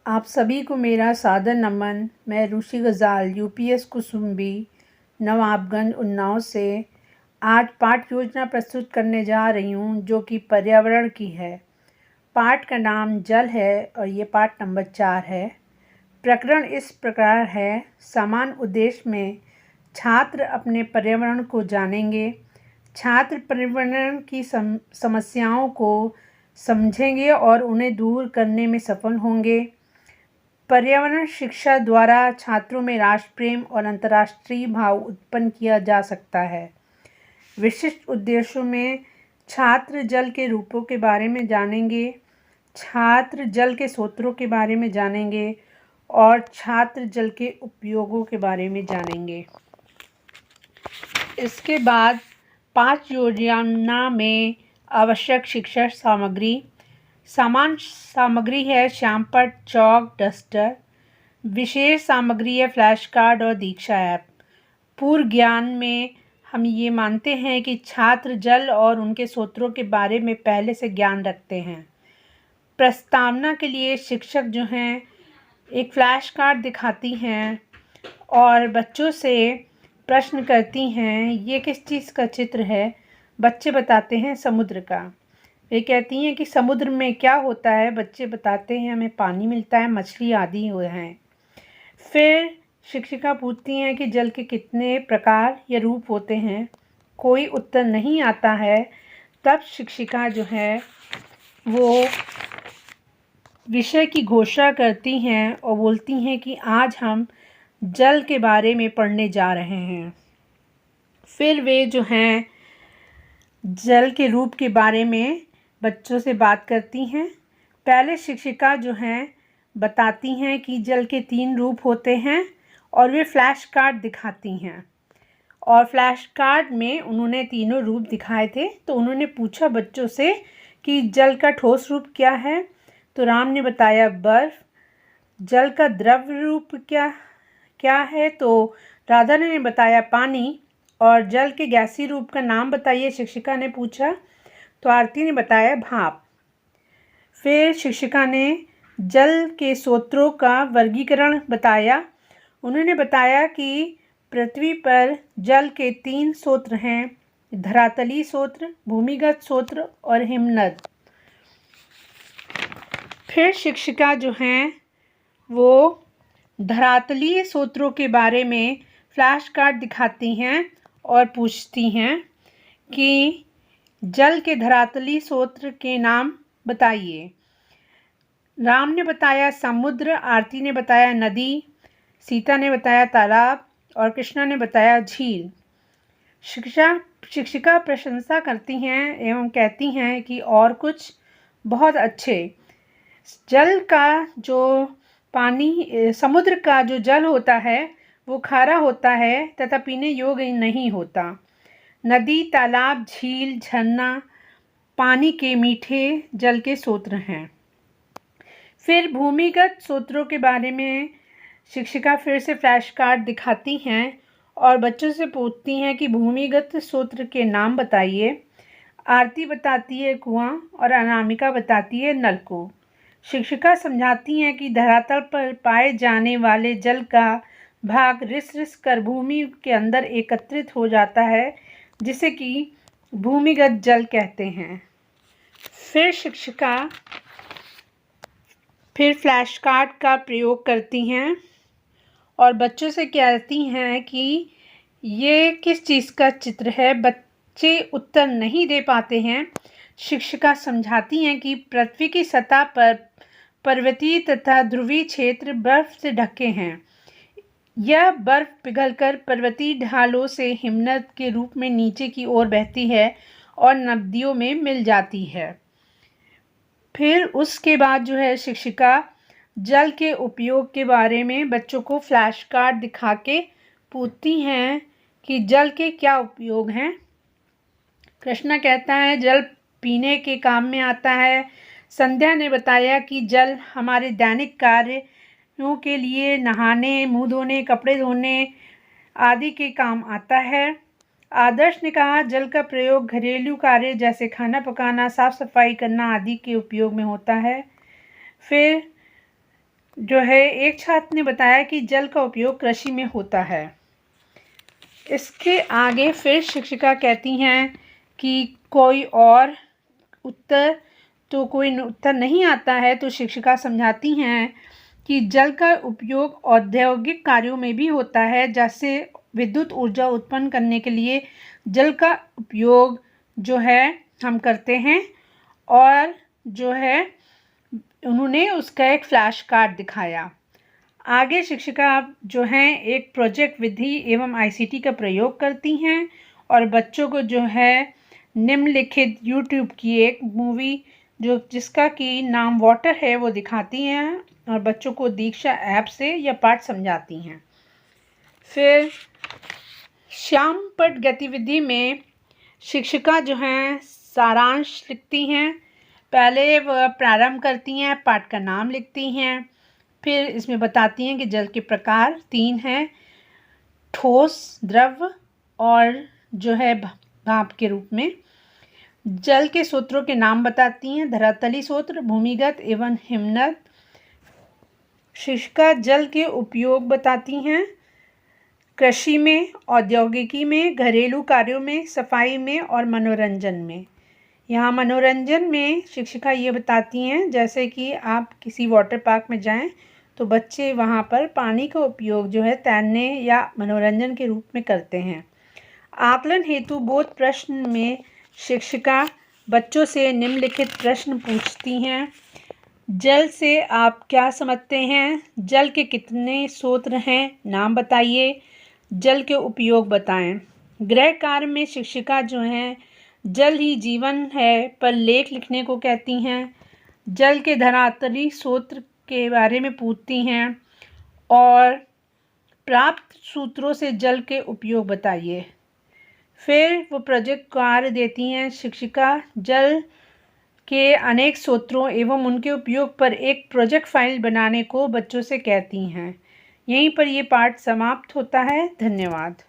आप सभी को मेरा सादर नमन। मैं रुचि गजाल यूपीएस कुसुम्बी नवाबगंज उन्नाव से आज पाठ योजना प्रस्तुत करने जा रही हूँ जो कि पर्यावरण की है। पाठ का नाम जल है और ये पाठ नंबर 4 है। प्रकरण इस प्रकार है। समान उद्देश्य में छात्र अपने पर्यावरण को जानेंगे। छात्र पर्यावरण की समस्याओं को समझेंगे और उन्हें दूर करने में सफल होंगे। पर्यावरण शिक्षा द्वारा छात्रों में राष्ट्र प्रेम और अंतर्राष्ट्रीय भाव उत्पन्न किया जा सकता है। विशिष्ट उद्देश्यों में छात्र जल के रूपों के बारे में जानेंगे, छात्र जल के स्रोतों के बारे में जानेंगे और छात्र जल के उपयोगों के बारे में जानेंगे। इसके बाद पाठ योजना में आवश्यक शिक्षा सामग्री। सामान्य सामग्री है श्यामपट्ट, चौक, डस्टर। विशेष सामग्री है फ्लैश कार्ड और दीक्षा ऐप। पूर्व ज्ञान में हम ये मानते हैं कि छात्र जल और उनके स्रोतों के बारे में पहले से ज्ञान रखते हैं। प्रस्तावना के लिए शिक्षक जो हैं एक फ्लैश कार्ड दिखाती हैं और बच्चों से प्रश्न करती हैं, ये किस चीज़ का चित्र है? बच्चे बताते हैं समुद्र का। वे कहती हैं कि समुद्र में क्या होता है? बच्चे बताते हैं हमें पानी मिलता है, मछली आदि हैं। फिर शिक्षिका पूछती हैं कि जल के कितने प्रकार या रूप होते हैं? कोई उत्तर नहीं आता है। तब शिक्षिका जो है वो विषय की घोषणा करती हैं और बोलती हैं कि आज हम जल के बारे में पढ़ने जा रहे हैं। फिर वे जो हैं जल के रूप के बारे में बच्चों से बात करती हैं। पहले शिक्षिका जो हैं बताती हैं कि जल के 3 रूप होते हैं और वे फ्लैश कार्ड दिखाती हैं और फ्लैश कार्ड में उन्होंने तीनों रूप दिखाए थे। तो उन्होंने पूछा बच्चों से कि जल का ठोस रूप क्या है? तो राम ने बताया बर्फ। जल का द्रव रूप क्या है? तो राधा ने बताया पानी। और जल के गैसीय रूप का नाम बताइए, शिक्षिका ने पूछा। तो आरती ने बताया भाप। फिर शिक्षिका ने जल के स्रोतों का वर्गीकरण बताया। उन्होंने बताया कि पृथ्वी पर जल के 3 स्रोत हैं, धरातलीय स्रोत, भूमिगत स्रोत और हिमनद। फिर शिक्षिका जो हैं वो धरातलीय स्रोतों के बारे में फ्लैश कार्ड दिखाती हैं और पूछती हैं कि जल के धरातलीय स्रोत के नाम बताइए। राम ने बताया समुद्र, आरती ने बताया नदी, सीता ने बताया तालाब और कृष्णा ने बताया झील। शिक्षिका प्रशंसा करती हैं एवं कहती हैं कि और कुछ बहुत अच्छे। जल का जो पानी, समुद्र का जो जल होता है वो खारा होता है तथा पीने योग्य नहीं होता। नदी, तालाब, झील, झरना पानी के मीठे जल के स्रोत हैं। फिर भूमिगत स्रोतों के बारे में शिक्षिका फिर से फ्लैश कार्ड दिखाती हैं और बच्चों से पूछती हैं कि भूमिगत स्रोत के नाम बताइए। आरती बताती है कुआं और अनामिका बताती है नलकूप। शिक्षिका समझाती हैं कि धरातल पर पाए जाने वाले जल का भाग रिस कर भूमि के अंदर एकत्रित हो जाता है, जिसे कि भूमिगत जल कहते हैं। फिर शिक्षिका फ्लैश कार्ड का प्रयोग करती हैं और बच्चों से कहती हैं कि ये किस चीज़ का चित्र है। बच्चे उत्तर नहीं दे पाते हैं। शिक्षिका समझाती हैं कि पृथ्वी की सतह पर पर्वतीय तथा ध्रुवीय क्षेत्र बर्फ से ढके हैं। यह बर्फ पिघलकर पर्वतीय ढालों से हिमनद के रूप में नीचे की ओर बहती है और नदियों में मिल जाती है। फिर उसके बाद जो है शिक्षिका जल के उपयोग के बारे में बच्चों को फ्लैश कार्ड दिखा के पूछती हैं कि जल के क्या उपयोग हैं। कृष्णा कहता है जल पीने के काम में आता है। संध्या ने बताया कि जल हमारे दैनिक कार्यों के लिए नहाने, मुंह धोने, कपड़े धोने आदि के काम आता है। आदर्श ने कहा, जल का प्रयोग घरेलू कार्य जैसे खाना पकाना, साफ सफाई करना आदि के उपयोग में होता है। फिर जो है एक छात्र ने बताया कि जल का उपयोग कृषि में होता है। इसके आगे फिर शिक्षिका कहती हैं कि कोई उत्तर नहीं आता है, तो शिक्षिका समझाती हैं कि जल का उपयोग औद्योगिक कार्यों में भी होता है, जैसे विद्युत ऊर्जा उत्पन्न करने के लिए जल का उपयोग जो है हम करते हैं। और जो है उन्होंने उसका एक फ्लैश कार्ड दिखाया। आगे शिक्षिका जो हैं एक प्रोजेक्ट विधि एवं आईसीटी का प्रयोग करती हैं और बच्चों को जो है निम्नलिखित यूट्यूब की एक मूवी जिसका कि नाम वाटर है वो दिखाती हैं और बच्चों को दीक्षा ऐप से यह पाठ समझाती हैं। फिर शाम पट गतिविधि में शिक्षिका जो हैं सारांश लिखती हैं। पहले वह प्रारंभ करती हैं, पाठ का नाम लिखती हैं, फिर इसमें बताती हैं कि जल के प्रकार 3 हैं, ठोस, द्रव और जो है भाप के रूप में। जल के स्रोतों के नाम बताती हैं, धरातली स्रोत, भूमिगत एवं हिमनद। शिक्षिका जल के उपयोग बताती हैं, कृषि में, औद्योगिकी में, घरेलू कार्यों में, सफाई में और मनोरंजन में। यहाँ मनोरंजन में शिक्षिका ये बताती हैं जैसे कि आप किसी वाटर पार्क में जाएं तो बच्चे वहाँ पर पानी का उपयोग जो है तैरने या मनोरंजन के रूप में करते हैं। आकलन हेतु बोध प्रश्न में शिक्षिका बच्चों से निम्नलिखित प्रश्न पूछती हैं। जल से आप क्या समझते हैं? जल के कितने स्रोत हैं? नाम बताइए। जल के उपयोग बताएं। गृह कार्य में शिक्षिका जो हैं जल ही जीवन है पर लेख लिखने को कहती हैं। जल के धरातली स्रोत के बारे में पूछती हैं और प्राप्त सूत्रों से जल के उपयोग बताइए। फिर वो प्रोजेक्ट कार्य देती हैं। शिक्षिका जल के अनेक स्रोतों एवं उनके उपयोग पर एक प्रोजेक्ट फाइल बनाने को बच्चों से कहती हैं। यहीं पर ये पाठ समाप्त होता है। धन्यवाद।